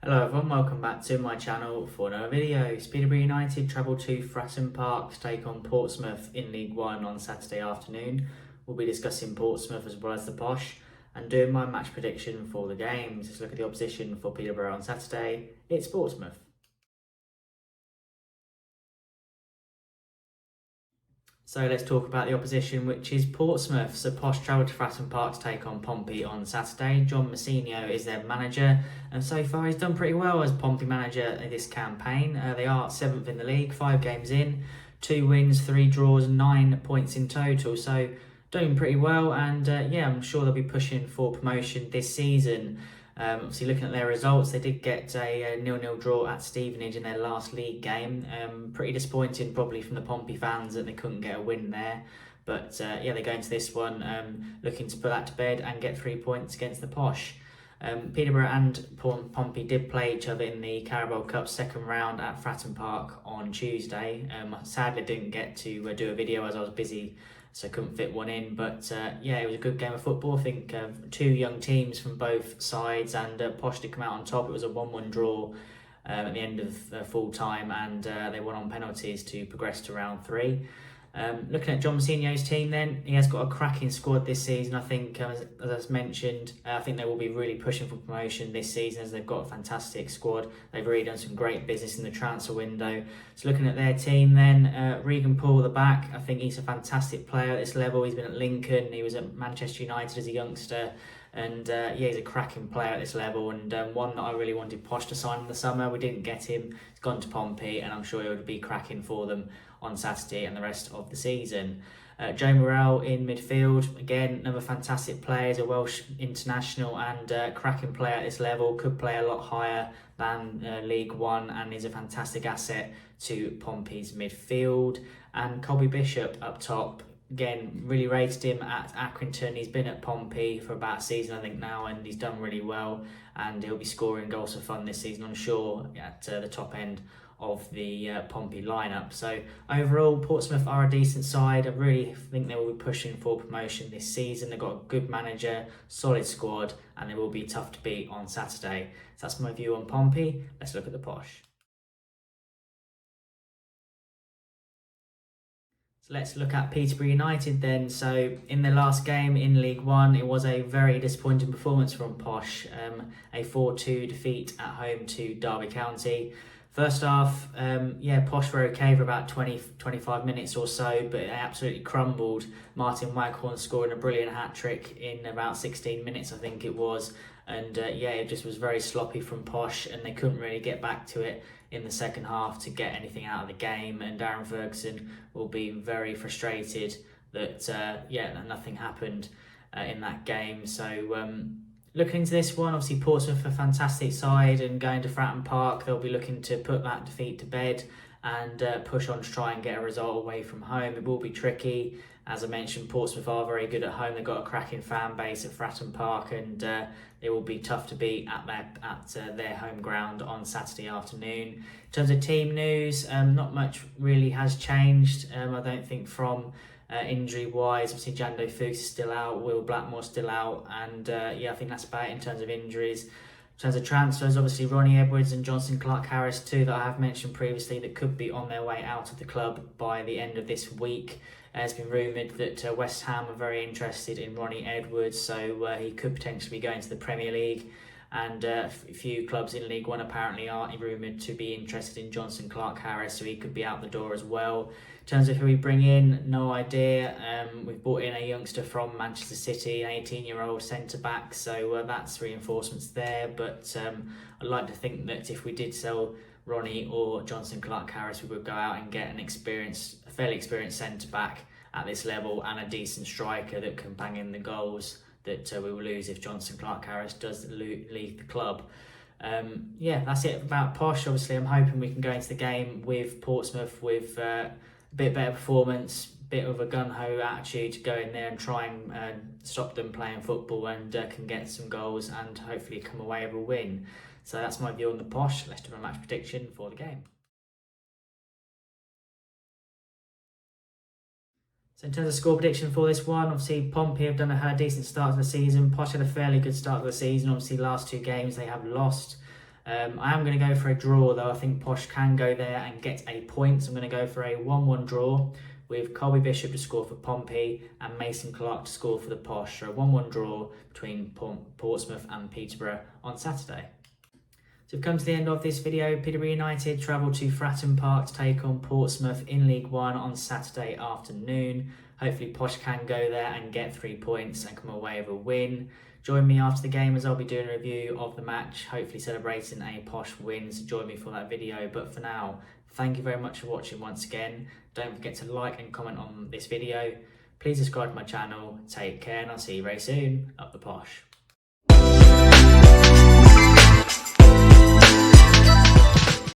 Hello everyone, welcome back to my channel for another video. Peterborough United travel to Fratton Park to take on Portsmouth in League One on Saturday afternoon. We'll be discussing Portsmouth as well as the Posh and doing my match prediction for the games. Let's look at the opposition for Peterborough on Saturday. It's Portsmouth. So let's talk about the opposition, which is Portsmouth. So Posh travelled to Fratton Park to take on Pompey on Saturday. John Massinho is their manager, and so far he's done pretty well as Pompey manager in this campaign. They are 7th in the league, 5 games in, 2 wins, 3 draws, 9 points in total. So doing pretty well, and I'm sure they'll be pushing for promotion this season. Obviously, looking at their results, they did get a 0-0 draw at Stevenage in their last league game. Pretty disappointing, probably from the Pompey fans, that they couldn't get a win there. But they go into this one looking to put that to bed and get 3 points against the Posh. Peterborough and Pompey did play each other in the Carabao Cup second round at Fratton Park on Tuesday. Sadly, didn't get to do a video as I was busy, so couldn't fit one in. But it was a good game of football. I think 2 young teams from both sides, and Posh did come out on top. It was a 1-1 draw at the end of full time, and they won on penalties to progress to round 3. Looking at John Massinho's team then, he has got a cracking squad this season. I think, as I mentioned, I think they will be really pushing for promotion this season as they've got a fantastic squad. They've really done some great business in the transfer window. So looking at their team then, Regan Poole at the back, I think he's a fantastic player at this level. He's been at Lincoln, he was at Manchester United as a youngster. And he's a cracking player at this level, and one that I really wanted Posh to sign in the summer. We didn't get him. He's gone to Pompey, and I'm sure he would be cracking for them on Saturday and the rest of the season. Joe Morrell in midfield, again, another fantastic player. He's a Welsh international and cracking player at this level. Could play a lot higher than League One, and is a fantastic asset to Pompey's midfield. And Colby Bishop up top. Again, really rated him at Accrington. He's been at Pompey for about a season, I think, now, and he's done really well. And he'll be scoring goals for fun this season, I'm sure, at the top end of the Pompey lineup. So overall, Portsmouth are a decent side. I really think they will be pushing for promotion this season. They've got a good manager, solid squad, and they will be tough to beat on Saturday. So that's my view on Pompey. Let's look at the Posh. So let's look at Peterborough United then. So in their last game in League One, it was a very disappointing performance from Posh. A 4-2 defeat at home to Derby County. First half, Posh were okay for about 20-25 minutes or so, but it absolutely crumbled. Martin Waghorn scoring a brilliant hat-trick in about 16 minutes, I think it was. And it just was very sloppy from Posh, and they couldn't really get back to it in the second half to get anything out of the game. And Darren Ferguson will be very frustrated that nothing happened in that game. So looking into this one, obviously Portsmouth a fantastic side, and going to Fratton Park, they'll be looking to put that defeat to bed and push on to try and get a result away from home. It will be tricky. As I mentioned, Portsmouth are very good at home. They've got a cracking fan base at Fratton Park, and they will be tough to beat at their home ground on Saturday afternoon. In terms of team news, not much really has changed. I don't think from injury-wise. Obviously, Jando Fuchs is still out, Will Blackmore's still out, and I think that's about it in terms of injuries. In terms of transfers, obviously Ronnie Edwards and Johnson Clark-Harris, 2 that I have mentioned previously that could be on their way out of the club by the end of this week. It's been rumoured that West Ham are very interested in Ronnie Edwards, so he could potentially be going to the Premier League. And a few clubs in League One apparently are rumoured to be interested in Johnson Clark-Harris, so he could be out the door as well. In terms of who we bring in, no idea. We've brought in a youngster from Manchester City, an 18-year-old centre-back, so that's reinforcements there. But I'd like to think that if we did sell Ronnie or Johnson Clark-Harris, we would go out and get a fairly experienced centre-back at this level and a decent striker that can bang in the goals that we will lose if Johnson Clark-Harris does leave the club. That's it about Posh. Obviously, I'm hoping we can go into the game with Portsmouth with a bit better performance, bit of a gun-ho attitude to go in there and try and stop them playing football, and can get some goals and hopefully come away with a win. So that's my view on the Posh. Let's do a match prediction for the game. So in terms of score prediction for this one, obviously Pompey have done a decent start to the season. Posh had a fairly good start to the season. Obviously last 2 games they have lost. I am going to go for a draw though. I think Posh can go there and get a point. So I'm going to go for a 1-1 draw with Colby Bishop to score for Pompey and Mason Clark to score for the Posh. So a 1-1 draw between Portsmouth and Peterborough on Saturday. So we've come to the end of this video. Peterborough United travel to Fratton Park to take on Portsmouth in League One on Saturday afternoon. Hopefully Posh can go there and get 3 points and come away with a win. Join me after the game as I'll be doing a review of the match, hopefully celebrating a Posh win, so join me for that video. But for now, thank you very much for watching once again. Don't forget to like and comment on this video. Please subscribe to my channel. Take care and I'll see you very soon. Up the Posh.